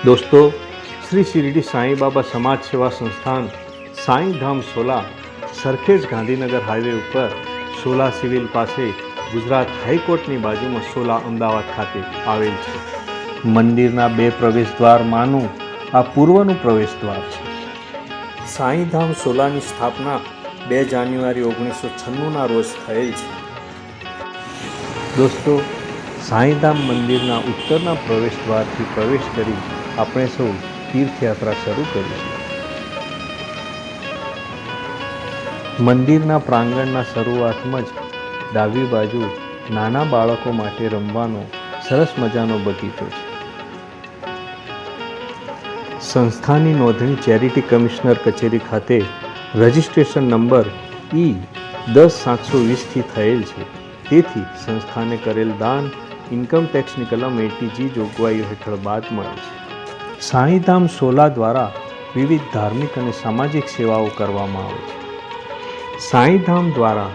दोस्तों, श्री शिरडी साईं बाबा समाज सेवा संस्थान साईं धाम सोला સરખેજ ગાંધીનગર હાઈવે ઉપર સોલા સિવિલ પાસે ગુજરાત હાઈકોર્ટની બાજુમાં સોલા અમદાવાદ ખાતે આવેલ છે. મંદિરના બે પ્રવેશદ્વારમાંનું આ પૂર્વનું પ્રવેશદ્વાર છે. સાईं ધામ સોલાની સ્થાપના 2 જાન્યુઆરી 1996ના રોજ થયેલ છે. દોસ્તો, સાईं ધામ મંદિરના ઉત્તરના પ્રવેશદ્વારથી પ્રવેશ કરી આપણે સૌ તીર્થયાત્રા શરૂ કરીશું. મંદિરના પ્રાંગણના શરૂઆતમાં જ ડાબી બાજુ નાના બાળકો માટે રમવાનો સરસ મજાનો બગીચો છે. સંસ્થાની નોંધણી ચેરિટી કમિશનર કચેરી ખાતે રજિસ્ટ્રેશન નંબર E10720થી થયેલ છે. તેથી સંસ્થાને કરેલ દાન ઇન્કમ ટેક્સની કલમ 80G જોગવાઈઓ હેઠળ બાદ મળે છે. સાईं ધામ સોલા દ્વારા વિવિધ ધાર્મિક અને સામાજિક સેવાઓ કરવામાં આવે છે. સાईं ધામ દ્વારા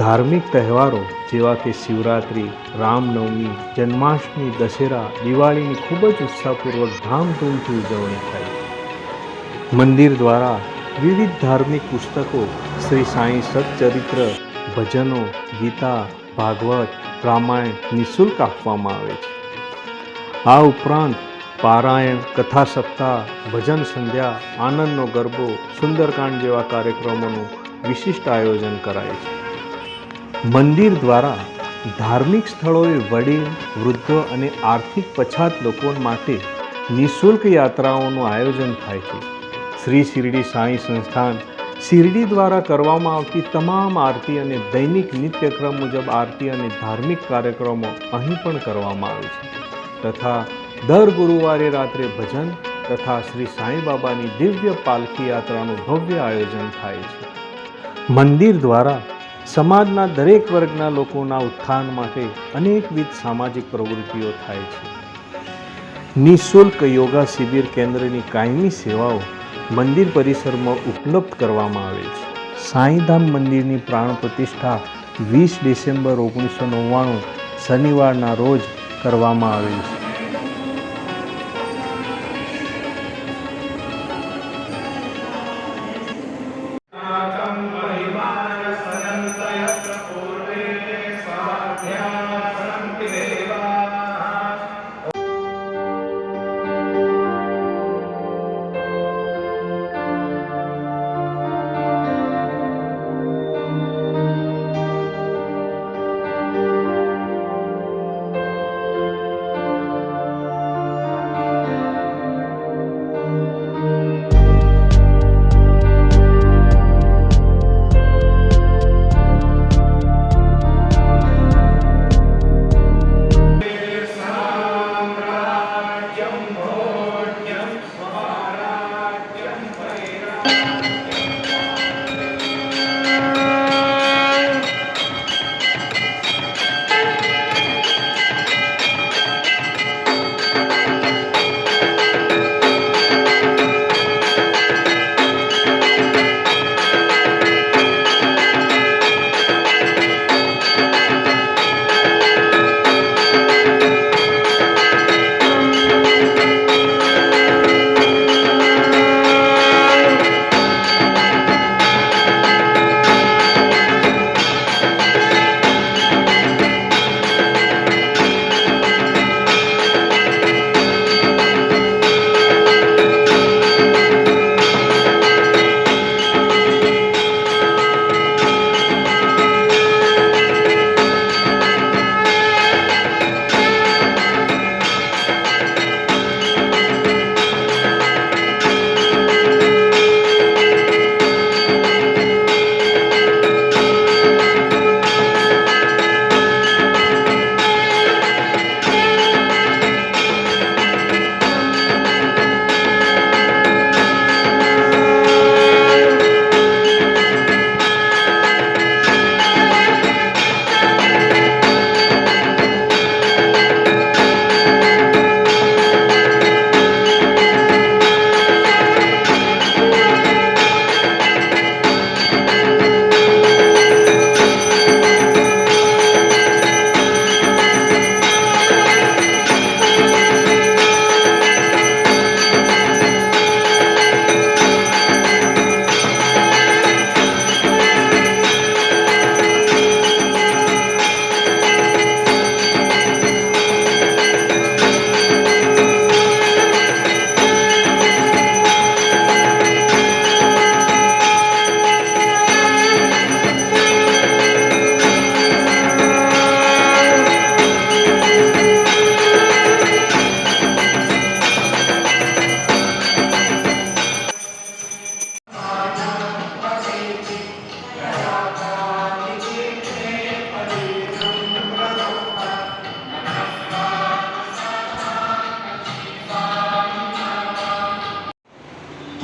ધાર્મિક તહેવારો જેવા કે શિવરાત્રિ, રામનવમી, જન્માષ્ટમી, દશેરા, દિવાળીની ખૂબ જ ઉત્સાહપૂર્વક ધામધૂમથી ઉજવણી થાય છે. મંદિર દ્વારા વિવિધ ધાર્મિક પુસ્તકો શ્રી સાईं સચ્ચરિત્ર, ભજનો, ગીતા, ભાગવત, રામાયણ નિઃશુલ્ક આપવામાં આવે છે. આ ઉપરાંત પારાયણ, કથા સપ્તાહ, ભજન સંધ્યા, આનંદનો ગરબો, સુંદરકાંડ જેવા કાર્યક્રમોનું વિશિષ્ટ આયોજન કરાય છે. મંદિર દ્વારા ધાર્મિક સ્થળોએ વડીલ, વૃદ્ધો અને આર્થિક પછાત લોકો માટે નિઃશુલ્ક યાત્રાઓનું આયોજન થાય છે. શ્રી શિરડી સાईं સંસ્થાન શિરડી દ્વારા કરવામાં આવતી તમામ આરતી અને દૈનિક નિત્યક્રમ મુજબ આરતી અને ધાર્મિક કાર્યક્રમો અહીં પણ કરવામાં આવે છે. તથા દર ગુરુવારે રાત્રે ભજન તથા શ્રી સાईं બાબાની દિવ્ય પાલખી યાત્રાનું ભવ્ય આયોજન થાય છે. મંદિર દ્વારા સમાજના દરેક વર્ગના લોકોના ઉત્થાન માટે અનેકવિધ સામાજિક પ્રવૃત્તિઓ થાય છે. નિઃશુલ્ક યોગા શિબિર કેન્દ્રની કાયમી સેવાઓ મંદિર પરિસરમાં ઉપલબ્ધ કરવામાં આવે છે. સાईं ધામ મંદિરની પ્રાણ પ્રતિષ્ઠા 20 ડિસેમ્બર 1999 શનિવારના રોજ કરવામાં આવેલ છે.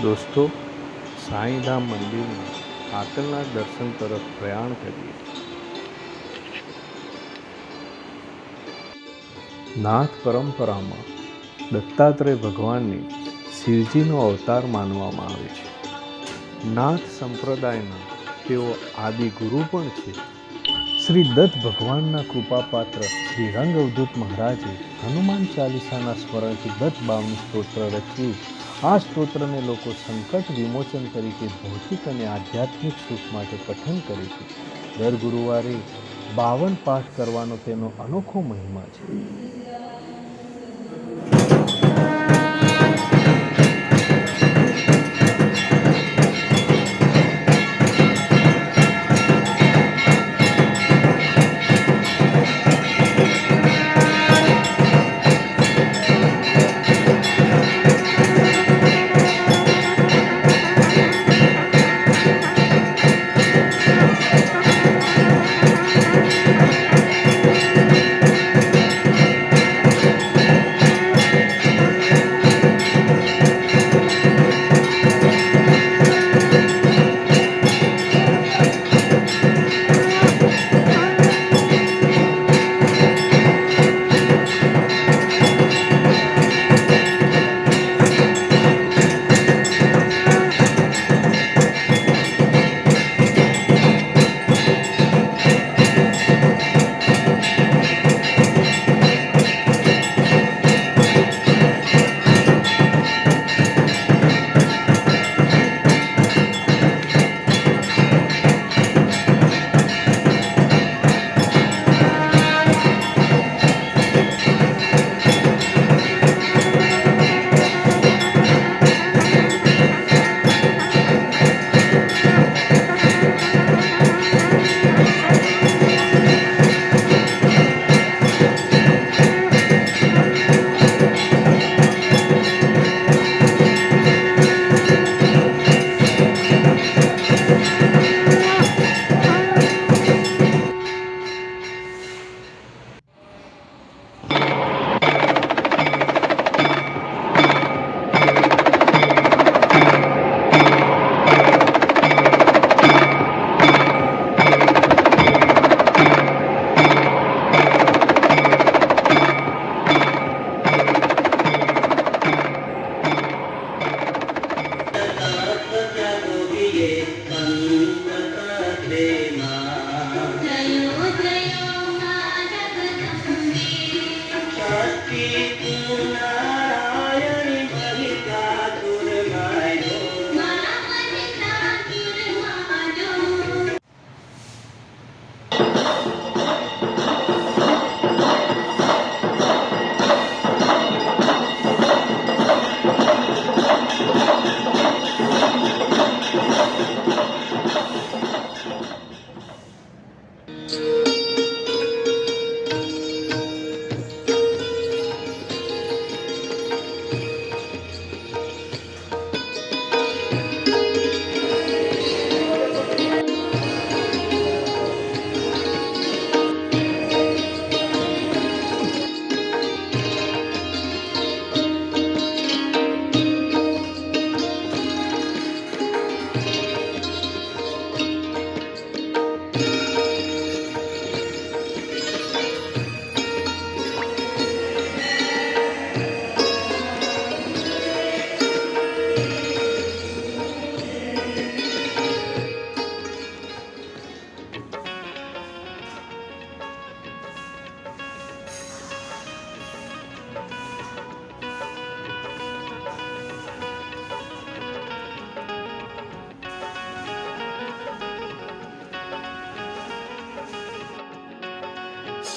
દોસ્તો, સાંઈધામ મંદિરના આકલનાથ દર્શન તરફ પ્રયાણ કરીએ. નાથ પરંપરામાં દત્તાત્રેય ભગવાનને શિવજીનો અવતાર માનવામાં આવે છે. નાથ સંપ્રદાયના તેઓ આદિ ગુરુ પણ છે. શ્રી દત્ત ભગવાનના કૃપાપાત્ર શ્રી રંગ અવધૂત મહારાજે હનુમાન ચાલીસાના સ્મરણથી દત્ત બાવની સ્તોત્ર રચ્યું. આ સ્તોત્રને લોકો સંકટ વિમોચન તરીકે ભૌતિક અને આધ્યાત્મિક સુખ માટે પઠન કરે છે. દર ગુરુવારે 52 પાઠ કરવાનો તેનો અનોખો મહિમા છે.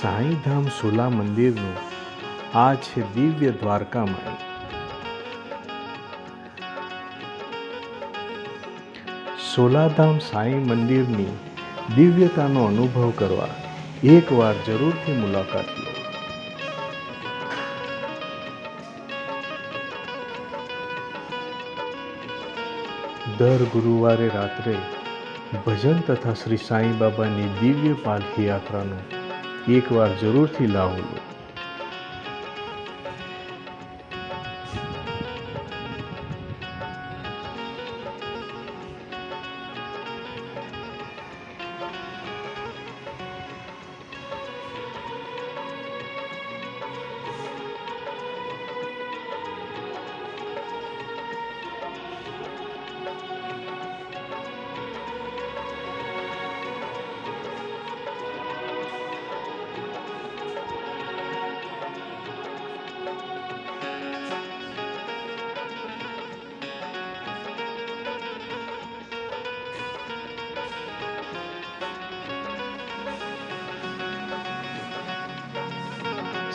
સાંઈધામ સોલા મંદિરનું આ છે દિવ્ય દ્વારકામાઈ. સોલાધામ સાંઈ મંદિરની દિવ્યતાનો અનુભવ કરવા એકવાર જરૂરથી મુલાકાત લો. દર ગુરુવારે રાત્રે ભજન તથા શ્રી સાંઈ બાબાની દિવ્ય પાલખી યાત્રાનો એકવાર જરૂરથી લાવો લો.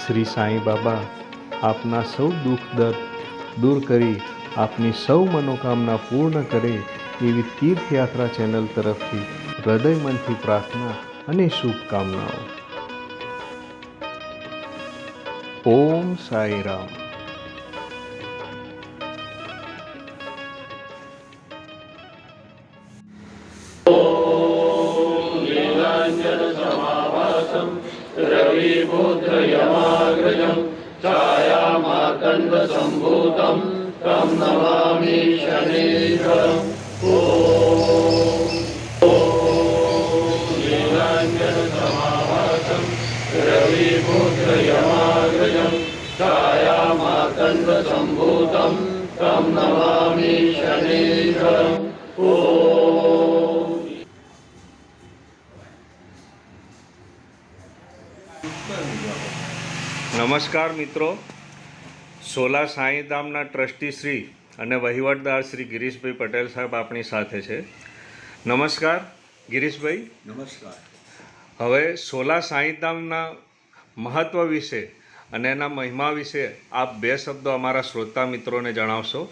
શ્રી સાંઈ બાબા આપના સૌ દુઃખ દર્દ દૂર કરી આપની સૌ મનોકામના પૂર્ણ કરે એવી તીર્થયાત્રા ચેનલ તરફથી હૃદય મનથી પ્રાર્થના અને શુભકામનાઓ. ઓમ સાઈ રામ. रविबुद्धयमाग्रजं छायामार्कण्डसम्भूतं तं नमामि शनीश्वरम्. नीलाञ्जनसमाभासं रविबुद्धयमाग्रजं छायामार्कण्डसम्भूतं तं नमामि शनीश्वरम्. નમસ્કાર મિત્રો, સોલા સાંઈધામના ટ્રસ્ટી શ્રી અને વહીવટદાર શ્રી ગિરીશભાઈ પટેલ સાહેબ આપણી સાથે છે. નમસ્કાર ગિરીશભાઈ. નમસ્કાર. હવે સોલા સાંઈધામના મહત્ત્વ વિશે અને એના મહિમા વિશે આપ બે શબ્દો અમારા શ્રોતા મિત્રોને જણાવશો.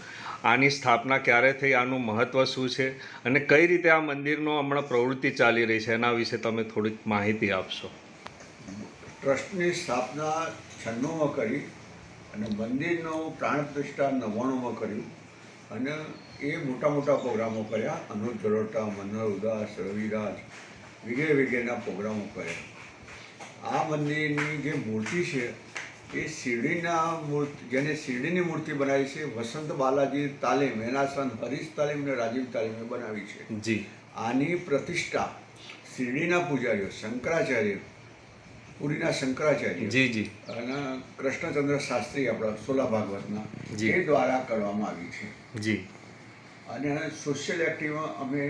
આની સ્થાપના ક્યારે થઈ, આનું મહત્ત્વ શું છે અને કઈ રીતે આ મંદિરનો હમણાં પ્રવૃત્તિ ચાલી રહી છે, એના વિશે તમે થોડીક માહિતી આપશો. ટ્રસ્ટની સ્થાપના 96માં કરી અને મંદિરનો પ્રાણ પ્રતિષ્ઠા 99માં કર્યું અને એ મોટા મોટા પ્રોગ્રામો કર્યા. અનુજ જલોટા, મનોહર ઉદાસ, રવિરાજ વગેરે વગેરેના પ્રોગ્રામો કર્યા. આ મંદિરની જે મૂર્તિ છે એ શિરડીના મૂર્તિ, જેને શિરડીની મૂર્તિ બનાવી છે વસંત બાલાજી તાલીમ, એના સન હરીશ તાલીમ અને રાજીવ તાલીમે બનાવી છે. જી. આની પ્રતિષ્ઠા શિરડીના પૂજારીઓ શંકરાચાર્ય, પુરીના શંકરાચાર્ય જી જી અને કૃષ્ણચંદ્ર શાસ્ત્રી આપણા સોલા ભાગવતના જી. એ દ્વારા કરવામાં આવી છે. જી. અને સોશિયલ એક્ટિવમાં અમે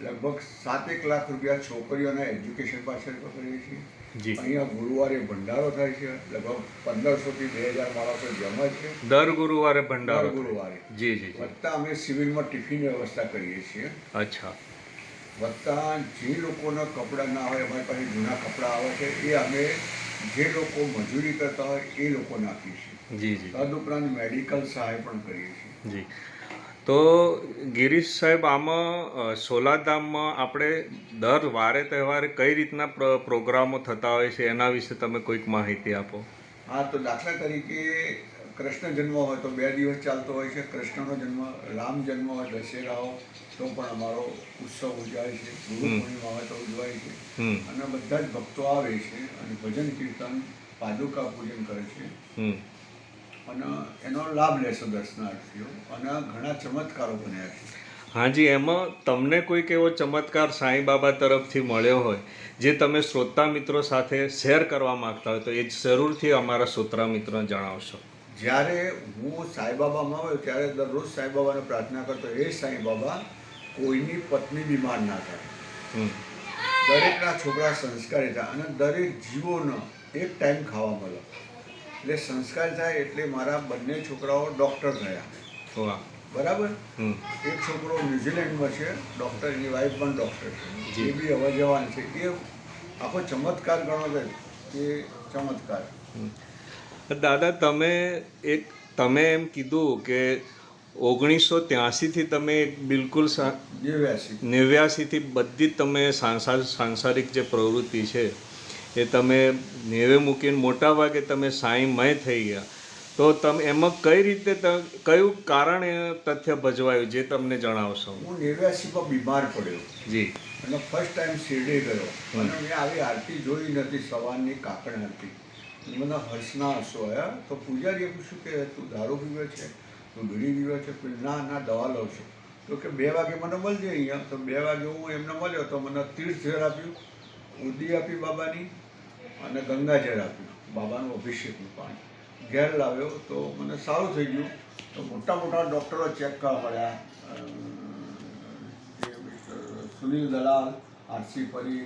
લગભગ 7-1 લાખ રૂપિયા છોકરીઓના એજ્યુકેશન પાછળ કરીએ છીએ. જી. અહીંયા ગુરુવારે ભંડારો થાય છે, લગભગ 1500 થી 2000 માણસો જમે છે દર ગુરુવારે ભંડારો. દર ગુરુવારે. જી જી. વત્તા અમે સિવિલમાં ટિફિન વ્યવસ્થા કરીએ છીએ. અચ્છા. વત્તા જે લોકોના કપડાં ના હોય, અમારી પાસે જૂના કપડાં આવે છે, એ અમે જે લોકો મજૂરી કરતા હોય એ લોકોને આપીએ છીએ. જી જી. તદુપરાંત મેડિકલ સહાય પણ કરીએ છીએ. જી. તો ગિરીશ સાહેબ, આમાં સોલાધામમાં આપણે દર વારે તહેવારે કઈ રીતના પ્રોગ્રામો થતા હોય છે, એના વિશે તમે કોઈક માહિતી આપો. હા, તો દાખલા તરીકે કૃષ્ણ જન્મ હોય તો 2 દિવસ ચાલતો હોય છે. કૃષ્ણનો જન્મ, રામ જન્મ હોય, દશેરાઓ તો પણ અમારો ઉત્સવ ઉજવાય છે. ગુરુ પૂર્ણિમા હોય તો ઉજવાય છે. અને બધા જ ભક્તો આવે છે અને ભજન કીર્તન, પાદુકા પૂજન કરે છે અને એનો લાભ લેશે દર્શનાર્થીઓ. અને ઘણા ચમત્કારો બન્યા છે. હાજી, એમાં તમને કોઈક એવો ચમત્કાર સાંઈ બાબા તરફથી મળ્યો હોય જે તમે શ્રોતા મિત્રો સાથે શેર કરવા માગતા હોય તો એ જરૂરથી અમારા શ્રોતા મિત્રોને જણાવશો. જ્યારે હું સાંઈબાબામાં આવ્યો ત્યારે દરરોજ સાંઈબાબાને પ્રાર્થના કરતો, એ સાંઈબાબા કોઈની પત્ની બીમાર ના થાય, દરેકના છોકરા સંસ્કારી થાય અને દરેક જીવોનો એક ટાઈમ ખાવા મળે. એટલે સંસ્કાર થાય એટલે મારા બંને છોકરાઓ ડૉક્ટર થયા. બરાબર. એક છોકરો ન્યુઝીલેન્ડમાં છે ડૉક્ટર, એની વાઈફ પણ ડૉક્ટર છે, એ બી હવે જવાન છે. એ આખો ચમત્કાર ગણો છે, એ ચમત્કાર. દાદા, તમે એમ કીધું કે 1983થી તમે બિલકુલ 89થી બધી જ તમે સાંસારિક જે પ્રવૃત્તિ છે એ તમે નેવે મૂકીને મોટા ભાગે તમે સાંઈમય થઈ ગયા. તો તમે એમાં કઈ રીતે, કયું કારણ એ તથ્ય ભજવાયું જે તમને જણાવશો. હું 89માં બીમાર પડ્યો. જી. અને ફર્સ્ટ ટાઈમ શિરડી ગયો અને મેં આવી આરતી જોઈ નથી, સવારની કાકણ આરતી. મને હર્ષના આંસુ આવ્યા. તો પૂજારીએ પૂછ્યું કે તું દારૂ પીવે છે, તું બીડી પીવે છે? ના, દવા લઉં છું. તો કે 2 વાગે મને મળજે અહીંયા. તો 2 વાગે હું એમને મળ્યો તો મને તીર્થજળ આપ્યું, ઉદી આપી બાબાની અને ગંગાજળ આપ્યું, બાબાનું અભિષેકનું પાણી. ઘેર લાવ્યો તો મને સારું થઈ ગયું. તો મોટા મોટા ડૉક્ટરો ચેક કરવા પડ્યા, સુનિલ દલાલ, આરસી પરી,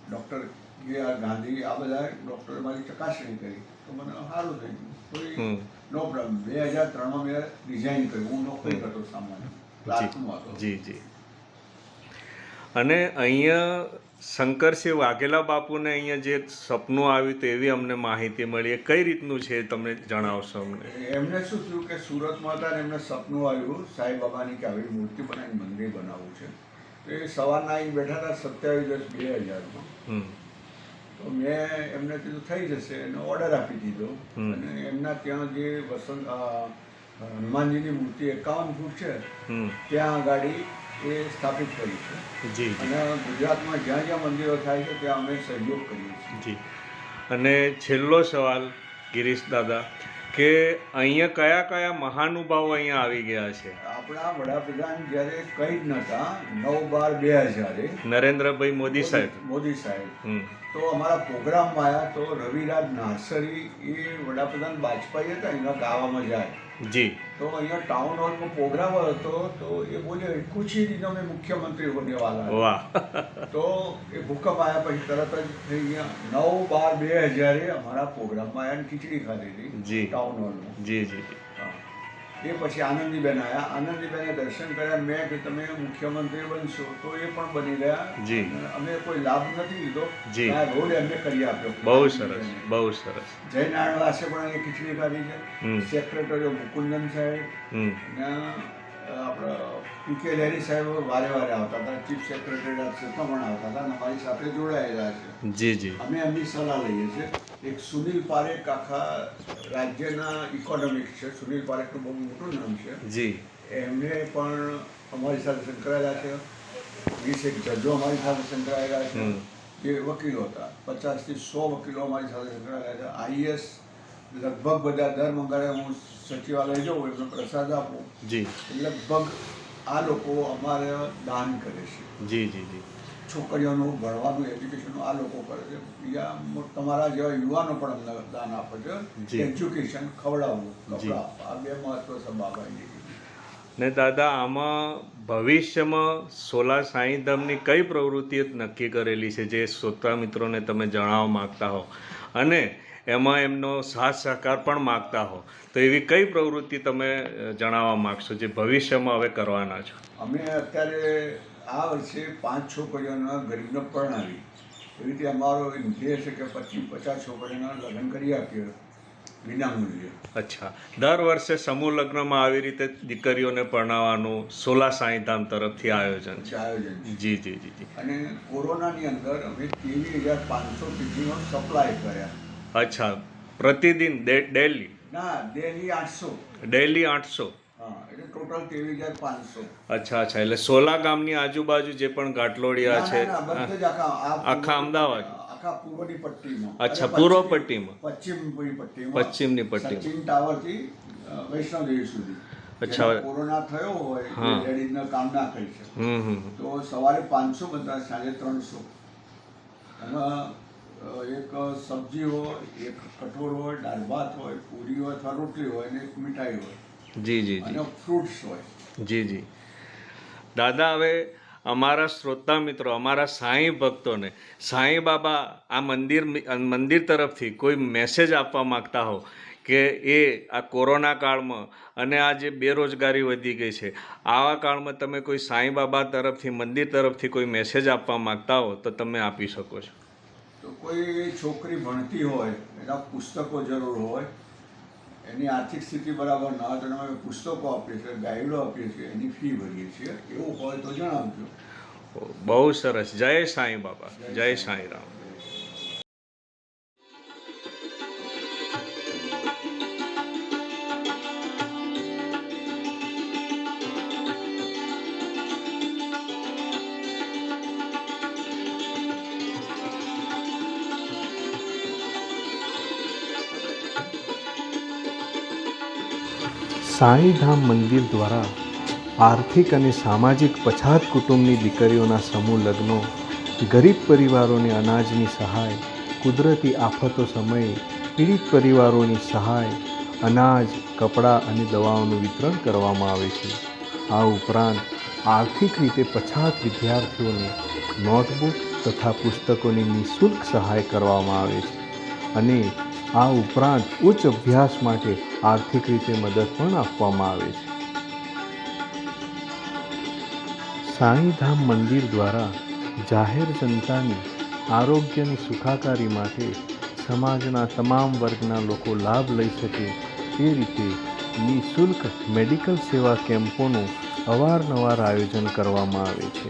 ડૉક્ટર ગાંધી, આ બધા ડૉક્ટરે મારી ચકાસણી કરી તો મને સારું થઈ ગયું. કોઈ નો પ્રોબ્લેમ. 2003માં મેં રિઝાઇન કર્યું. હું નોકરી કરતો સામાન્ય ક્લાસમાં હતો. જી જી. અને અહીંયા શંકરસિંહ વાઘેલા બાપુને અહીંયા જે સપનું આવ્યું તો એવી અમને માહિતી મળી. એ કઈ રીતનું છે તમે જણાવશો અમને? એમને શું થયું કે સુરતમાં હતા ને એમને સપનું આવ્યું સાંઈબાબાની કે આવી મૂર્તિ બનાવીને મંદિર બનાવવું છે. તો એ સવારના અહીં બેઠા હતા 27/10/2000માં. તો મેં એમને કીધું થઈ જશે એનો ઓર્ડર આપી દીધો. અને એમના ત્યાં જે હનુમાનજીની મૂર્તિ 51 ફૂટ છે ત્યાં ગાડી એ સ્થાપિત કરી છે. જી અને ગુજરાતમાં જ્યાં જ્યાં મંદિરો થાય છે ત્યાં અમે સહયોગ કરીએ છીએ. જી. અને છેલ્લો સવાલ ગિરીશ દાદા, કે અહીંયા કયા કયા મહાનુભાવો અહીંયા આવી ગયા છે? આપણા વડાપ્રધાન જ્યારે કંઈ જ નહોતા 9/12/2000 નરેન્દ્રભાઈ મોદી સાહેબ. મોદી સાહેબ તો અમારા પ્રોગ્રામમાં આવ્યા. તો રવિરાજ નાર્સરી એ વડાપ્રધાન વાજપેયી હતા એના ગાવામાં જાય. જી. તો અહીંયા ટાઉન હોલમાં પ્રોગ્રામ હતો. તો એ બોલ્યો કુછ ही दिनों में मुख्यमंत्री होने वाला है. વાહ. તો એ ભૂકંપ આવ્યા પછી તરત જ થઈ ગયા 9/12/2000 અમારા પ્રોગ્રામમાં આવ્યા અને ખીચડી ખાધી હતી જી. ટાઉન હોલમાં. જી જી જી. એ પછી આનંદીબેન આવ્યા. આનંદીબેને દર્શન કર્યા. મેં કે તમે મુખ્યમંત્રી બનશો તો એ પણ બની ગયા. જી. અમે કોઈ લાભ નથી લીધો. જી. આ રોડ એમને કરી આપ્યો. બહુ સરસ, બહુ સરસ. જયનારાયણ વાસે પણ એ ખીચડી ખાધી છે. સેક્રેટરી મુકુંદન સાહેબ અને આપણા પીકે લેરી સાહેબ વારે વારે આવતા હતા. ચીફ સેક્રેટરી રાજ્યસભા પણ આવતા હતા અને અમારી સાથે જોડાયેલા છે. જી જી. અમે એમની સલાહ લઈએ છીએ. એક સુનિલ પારેખ આખા રાજ્યના ઇકોનોમિક્સ છે. સુનિલ પારેખનું બહુ મોટું નામ છે. જી. એમને પણ અમારી સાથે સંકળાયેલા છે. 20 જજો અમારી સાથે સંકળાયેલા છે. જે વકીલો હતા 50 થી 100 વકીલો અમારી સાથે સંકળાયેલા છે. આઈએસ લગભગ બધા દર મંગળવારે હું સચિવાલય જાઉં એમને પ્રસાદ આપું. જી. લગભગ આ લોકો અમારે દાન કરે છે. જી જી જી. છોકરીઓનું ભણવાનું એજ્યુકેશનનું આ લોકો કરે છે. બીજા તમારા જેવા યુવાનો પણ અમને દાન આપે છે. એજ્યુકેશન, ખવડાવવું, કપડાં આપવા, આ બે મહત્વ છે બાબાની. ને દાદા, આમાં ભવિષ્યમાં સોલા સાંઈધામની કઈ પ્રવૃત્તિઓ નક્કી કરેલી છે જે શ્રોતા મિત્રોને તમે જણાવવા માગતા હો અને એમાં એમનો સાથ સહકાર પણ માગતા હો તો એવી કઈ પ્રવૃત્તિ તમે જણાવવા માગશો જે ભવિષ્યમાં હવે કરવાના છો? અમે અત્યારે આ વર્ષે 5 છોકરીઓના ગરીબને પરણાવી. એવી રીતે અમારો ધ્યેય છે કે 25-50 છોકરીઓના લગ્ન કરી આપીએ વિનામૂલ્યે. અચ્છા. દર વર્ષે સમૂહ લગ્નમાં આવી રીતે દીકરીઓને પરણાવવાનું સોલા સાંઈધામ તરફથી આયોજન છે. જી જી જી જી. અને કોરોનાની અંદર અમે 23,500 ટીચીનો સપ્લાય કર્યા. અચ્છા. પ્રતિદિન ડેલી? ના, ડેલી 800. ડેલી 800? હા, એટલે ટોટલ 23,500. અચ્છા અચ્છા. એટલે સોલા ગામની આજુબાજુ જે પણ ઘાટલોડિયા છે બધે જ આખા અમદાવાદ, આખા પૂર્વની પટ્ટીમાં. અચ્છા, પૂર્વ પટ્ટીમાં, પશ્ચિમની પટ્ટીમાં, પશ્ચિમની પટ્ટીમાં, સચિન ટાવરથી વૈષ્ણોદેવી સુધી. અચ્છા. કોરોના થયો હોય લેડીઝને કામ ના કરી શકે તો સવારે 500 બધા, સાંજે 300. એમાં એક સબ્જી હોય, એક કઠોળ હોય, દાળ ભાત હોય, પૂરી હોય અથવા રોટલી હોય અને એક મીઠાઈ હોય. જી જી જી. અને ફ્રૂટ્સ હોય. જી જી. દાદા, હવે અમારા શ્રોતા મિત્રો, અમારા સાંઈ ભક્તોને સાંઈ બાબા આ મંદિર તરફથી કોઈ મેસેજ આપવા માગતા હો કે એ આ કોરોના કાળમાં અને આ જે બેરોજગારી વધી ગઈ છે આવા કાળમાં તમે કોઈ સાંઈ બાબા તરફથી, મંદિર તરફથી કોઈ મેસેજ આપવા માગતા હો તો તમે આપી શકો છો. તો કોઈ છોકરી ભણતી હોય, એના પુસ્તકો જરૂર હોય, એની આર્થિક સ્થિતિ બરાબર ન હોય તો અમે પુસ્તકો આપીએ છીએ, ગાઈડો આપીએ છીએ, એની ફી ભરીએ છીએ. એવું હોય તો જણાવજો. બહુ સરસ. જય સાંઈ બાબા, જય સાંઈ રામ. સાંઈધામ મંદિર દ્વારા આર્થિક અને સામાજિક પછાત કુટુંબની દીકરીઓના સમૂહ લગ્નો, ગરીબ પરિવારોને અનાજની સહાય, કુદરતી આફતો સમયે પીડિત પરિવારોની સહાય, અનાજ, કપડાં અને દવાઓનું વિતરણ કરવામાં આવે છે. આ ઉપરાંત આર્થિક રીતે પછાત વિદ્યાર્થીઓને નોટબુક તથા પુસ્તકોની નિઃશુલ્ક સહાય કરવામાં આવે છે અને આ ઉપરાંત ઉચ્ચ અભ્યાસ માટે આર્થિક રીતે મદદ પણ આપવામાં આવે છે. સાંઈધામ મંદિર દ્વારા જાહેર જનતાની આરોગ્યની સુખાકારી માટે સમાજના તમામ વર્ગના લોકો લાભ લઈ શકે તે રીતે નિઃશુલ્ક મેડિકલ સેવા કેમ્પોનું અવારનવાર આયોજન કરવામાં આવે છે.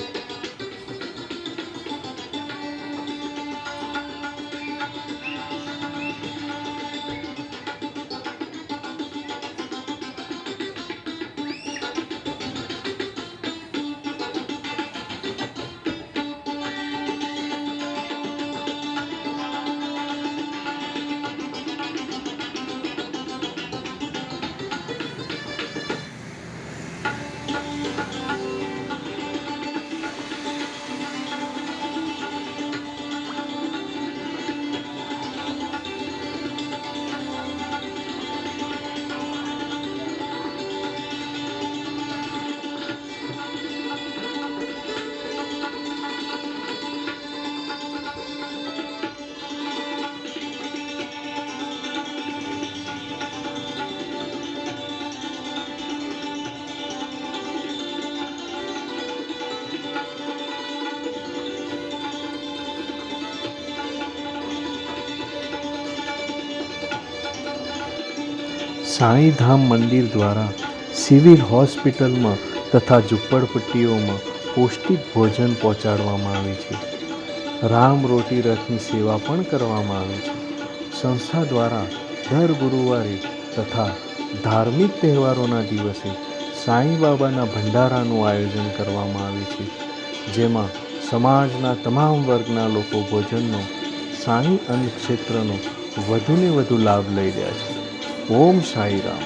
સાંઈધામ મંદિર દ્વારા સિવિલ હોસ્પિટલમાં તથા ઝૂંપડપટ્ટીઓમાં પૌષ્ટિક ભોજન પહોંચાડવામાં આવે છે. રામ રોટી રથની સેવા પણ કરવામાં આવે છે. સંસ્થા દ્વારા દર ગુરુવારે તથા ધાર્મિક તહેવારોના દિવસે સાંઈ બાબાના ભંડારાનું આયોજન કરવામાં આવે છે, જેમાં સમાજના તમામ વર્ગના લોકો ભોજનનો સાંઈ અન્ન ક્ષેત્રનો વધુને વધુ લાભ લઈ રહ્યા છે. ઓમ સાઈ રામ.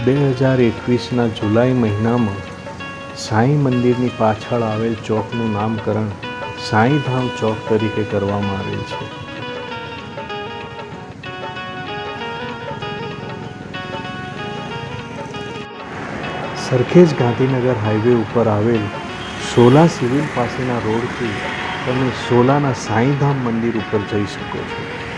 બે 2021ના જુલાઈ મહિનામાં સાંઈ મંદિરની પાછળ આવેલ ચોકનું નામકરણ સાંઈધામ ચોક તરીકે કરવામાં આવેલ છે. સરખેજ ગાંધીનગર હાઈવે ઉપર આવેલ સોલા સિવિલ પાસેના રોડથી તમે સોલાના સાંઈધામ મંદિર ઉપર જઈ શકો છો.